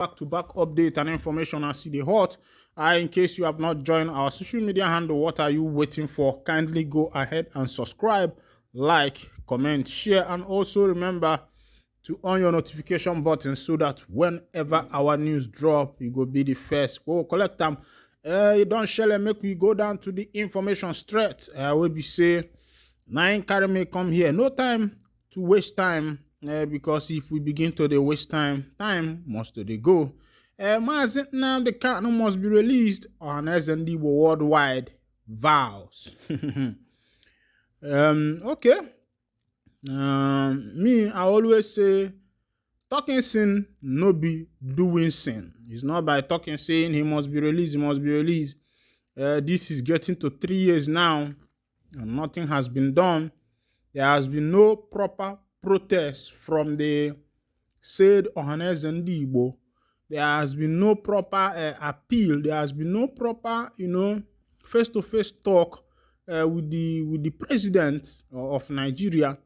Back-to-back update and information as see the hot. In case you have not joined our social media handle, what are you waiting for? Kindly go ahead and subscribe, like, comment, share, and also remember to on your notification button so that whenever our news drop, you go be the first. Go collect them. You don't share and make we go down to the information straight. Will be say nine carry me come here. No time to waste time. Because if we begin to waste time must to go. Nnamdi Kanu must be released on Ohanezendigbo worldwide vows. Okay. Me, I always say, talking sin no be doing sin. It's not by talking saying he must be released, this is getting to 3 years now, and nothing has been done. There has been no proper protest from the said Ohanezendigbo. There has been no proper appeal. There has been no proper, face-to-face talk with the president of Nigeria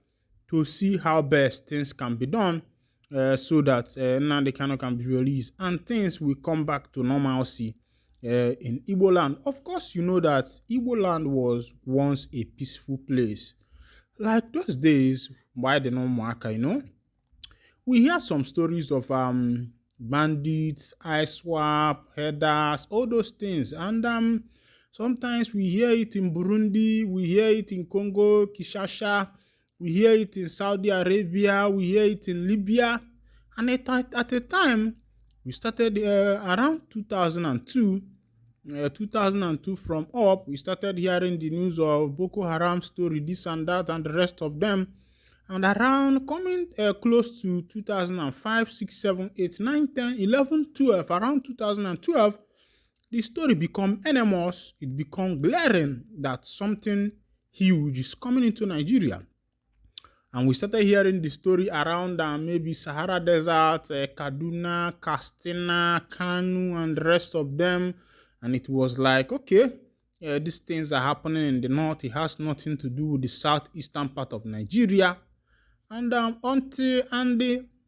to see how best things can be done so that Nnamdi Kanu can be released and things will come back to normalcy in Igbo land. Of course, you know that Igbo land was once a peaceful place. Like those days, why the no Mwaka, we hear some stories of bandits, eye swap, headers, all those things. And sometimes we hear it in Burundi, we hear it in Congo, Kinshasa, we hear it in Saudi Arabia, we hear it in Libya. And at a time, we started around 2002. 2002 from up, we started hearing the news of Boko Haram story, this and that, and the rest of them. And around coming close to 2005, 6, 7, 8, 9, 10, 11, 12, around 2012, the story become enormous. It become glaring that something huge is coming into Nigeria. And we started hearing the story around maybe Sahara Desert, Kaduna, Katsina, Kanu, and the rest of them. And it was like, okay, these things are happening in the north. It has nothing to do with the southeastern part of Nigeria. And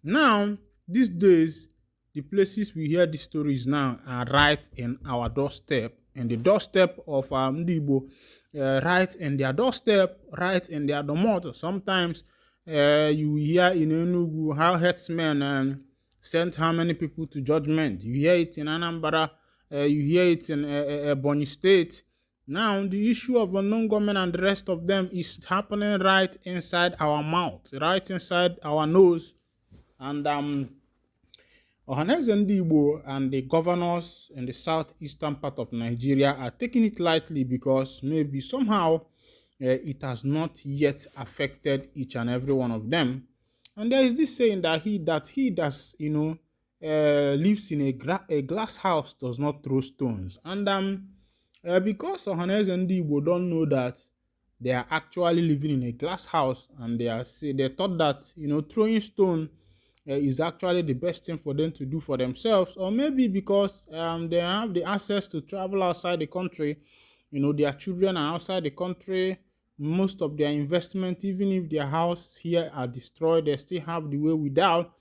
now, these days, the places we hear these stories now are right in our doorstep, in the doorstep of Ndibo, right in their doorstep, right in their domot. Sometimes you hear in Enugu how herdsmen sent how many people to judgment. You hear it in Anambra. You hear it in Ebonyi State. Now, the issue of unknown government and the rest of them is happening right inside our mouth, right inside our nose. And Ohanezendigbo and the governors in the southeastern part of Nigeria are taking it lightly because maybe somehow it has not yet affected each and every one of them. And there is this saying that he that lives in a glass house does not throw stones. And because Ohanezendigbo don't know that they are actually living in a glass house, and they thought that throwing stone is actually the best thing for them to do for themselves, or maybe because they have the access to travel outside the country. Their children are outside the country. Most of their investment, even if their house here are destroyed, they still have the way without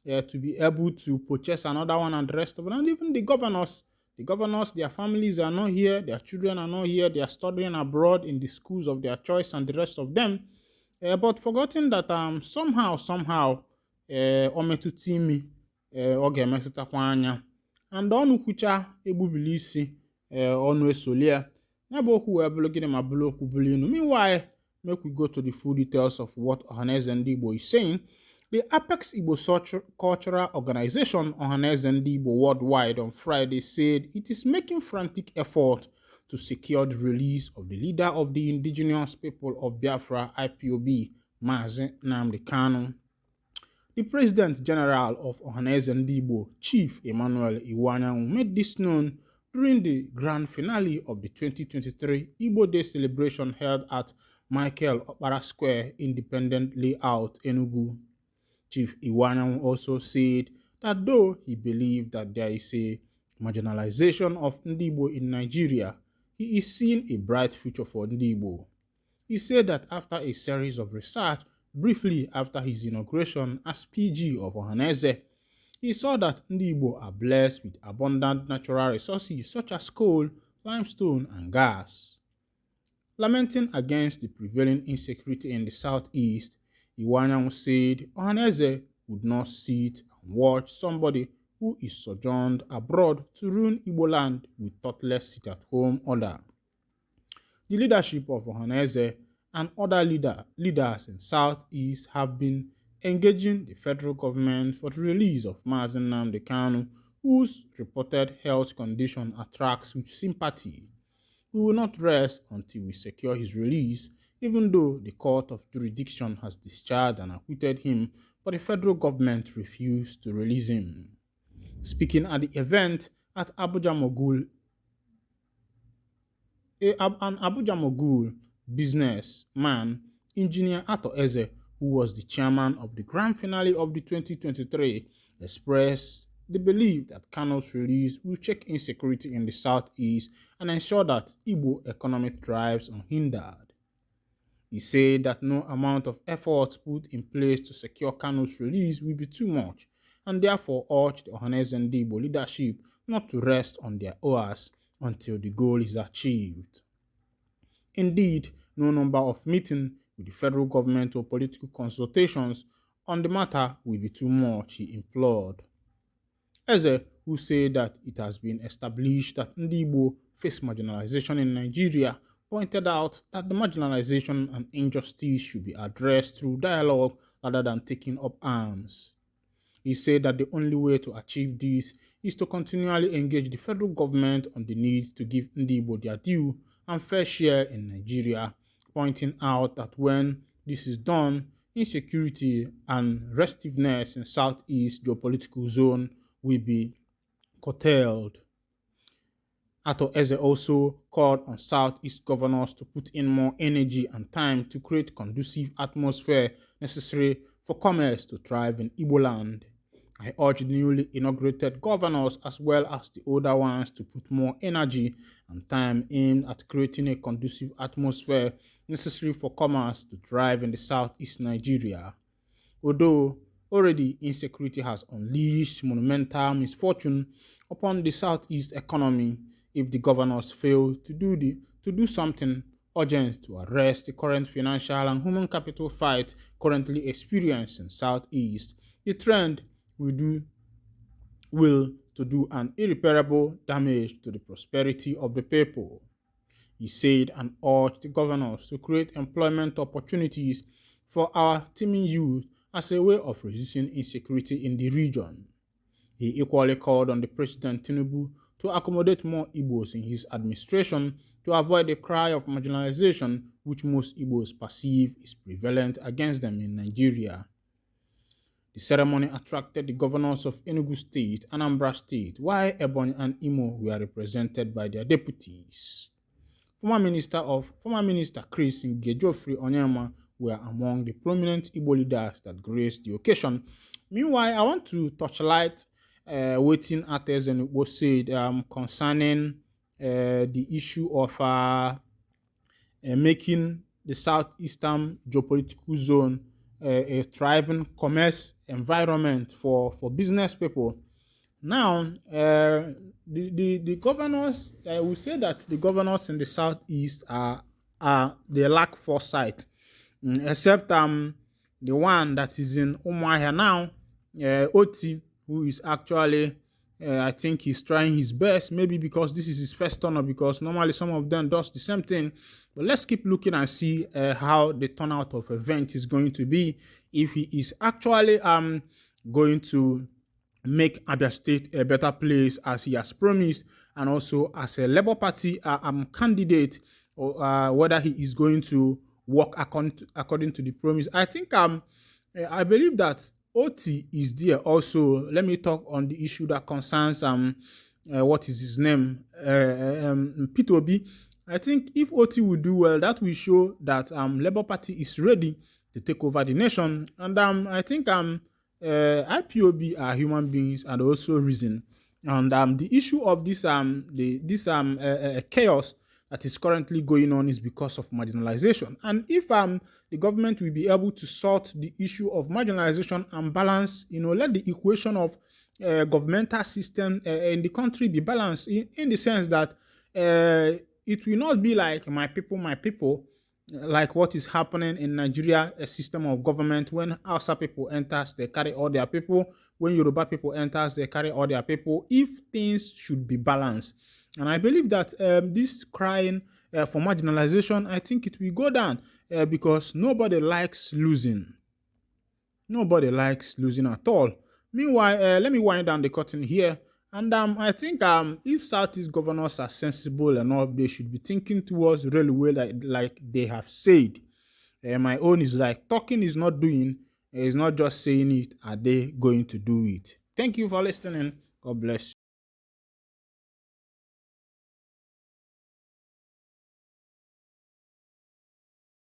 to be able to purchase another one and the rest of it. And even the governors, their families are not here, their children are not here, they are studying abroad in the schools of their choice and the rest of them. But forgetting that somehow, ometutimi oge metutakwa anya. And onu kucha ebubilisi onu esolia. Meanwhile, make we go to the full details of what Ohanezendigbo is saying. The Apex Igbo Cultural Organization Ohanezendigbo Worldwide on Friday said it is making frantic effort to secure the release of the leader of the indigenous people of Biafra, IPOB, Nnamdi Kanu. The President General of Ohanezendigbo, Chief Emmanuel Iwanyanwu, made this known during the grand finale of the 2023 Igbo Day celebration held at Michael Okpara Square Independent Layout, Enugu. Chief Iwanyanwu also said that though he believed that there is a marginalization of Ndigbo in Nigeria, he is seeing a bright future for Ndigbo. He said that after a series of research, briefly after his inauguration as PG of Ohaneze, He saw that Ndi Igbo are blessed with abundant natural resources such as coal, limestone, and gas. Lamenting against the prevailing insecurity in the southeast, Iwanyanwu said Ohaneze would not sit and watch somebody who is sojourned abroad to ruin Igbo land with thoughtless sit-at-home order. The leadership of Ohaneze and other leaders in Southeast have been engaging the federal government for the release of Mazi Nnamdi Kanu, whose reported health condition attracts with sympathy. We will not rest until we secure his release, even though the court of jurisdiction has discharged and acquitted him, but the federal government refused to release him. Speaking at the event at Abuja Mogul, an Abuja Mogul businessman, Engineer Ato Eze, who was the chairman of the grand finale of the 2023, expressed the belief that Kanu's release will check insecurity in the southeast and ensure that Igbo economic thrives unhindered. He said that no amount of effort put in place to secure Kanu's release will be too much, and therefore urged the Ohanezendigbo leadership not to rest on their oars until the goal is achieved. Indeed, no number of meetings with the federal government or political consultations on the matter will be too much, he implored. Eze, who said that it has been established that Ndi Igbo face marginalization in Nigeria, pointed out that the marginalization and injustice should be addressed through dialogue rather than taking up arms. He said that the only way to achieve this is to continually engage the federal government on the need to give Ndi Igbo their due and fair share in Nigeria, pointing out that when this is done, insecurity and restiveness in Southeast geopolitical zone will be curtailed. Ato Eze also called on Southeast governors to put in more energy and time to create conducive atmosphere necessary for commerce to thrive in Igbo land. I urge the newly inaugurated governors as well as the older ones to put more energy and time aimed at creating a conducive atmosphere necessary for commerce to thrive in the southeast Nigeria. Although already insecurity has unleashed monumental misfortune upon the southeast economy, if the governors fail to do something urgent to arrest the current financial and human capital fight currently experienced in southeast, the trend will do an irreparable damage to the prosperity of the people. He said and urged the governors to create employment opportunities for our teeming youth as a way of reducing insecurity in the region. He equally called on the President Tinubu to accommodate more Igbos in his administration to avoid the cry of marginalization which most Igbos perceive is prevalent against them in Nigeria. The ceremony attracted the governors of Enugu State, Anambra State, while Ebonyi and Imo were represented by their deputies. Former Minister Chris Ngejofri Onyema were among the prominent Igbo leaders that graced the occasion. Meanwhile, I want to touchlight what Ohanezendigbo said concerning the issue of making the southeastern geopolitical zone a thriving commerce environment for business people. Now, the governors, I will say that the governors in the southeast they lack foresight, except the one that is in Umuahia now, Oti, who is actually, I think he's trying his best, maybe because this is his first turn or because normally some of them does the same thing. But let's keep looking and see how the turnout of event is going to be, if he is actually going to make Abia State a better place as he has promised, and also as a Labour Party candidate, or whether he is going to work according to the promise. I think I believe that Oti is there also. Let me talk on the issue that concerns what is his name, P2B. I think if Oti will do well, that will show that Labour Party is ready to take over the nation. And I think IPOB are human beings and also reason. And the issue of this chaos that is currently going on is because of marginalization. And if the government will be able to sort the issue of marginalization and balance, let the equation of governmental system in the country be balanced in the sense that it will not be like my people, like what is happening in Nigeria, a system of government. When Hausa people enters, they carry all their people. When Yoruba people enters, they carry all their people. If things should be balanced, and I believe that this crying for marginalization, I think it will go down because nobody likes losing. Nobody likes losing at all. Meanwhile, let me wind down the curtain here. And I think if Southeast governors are sensible enough, they should be thinking towards railway like they have said. My own is like talking is not doing, is not just saying it. Are they going to do it? Thank you for listening. God bless you.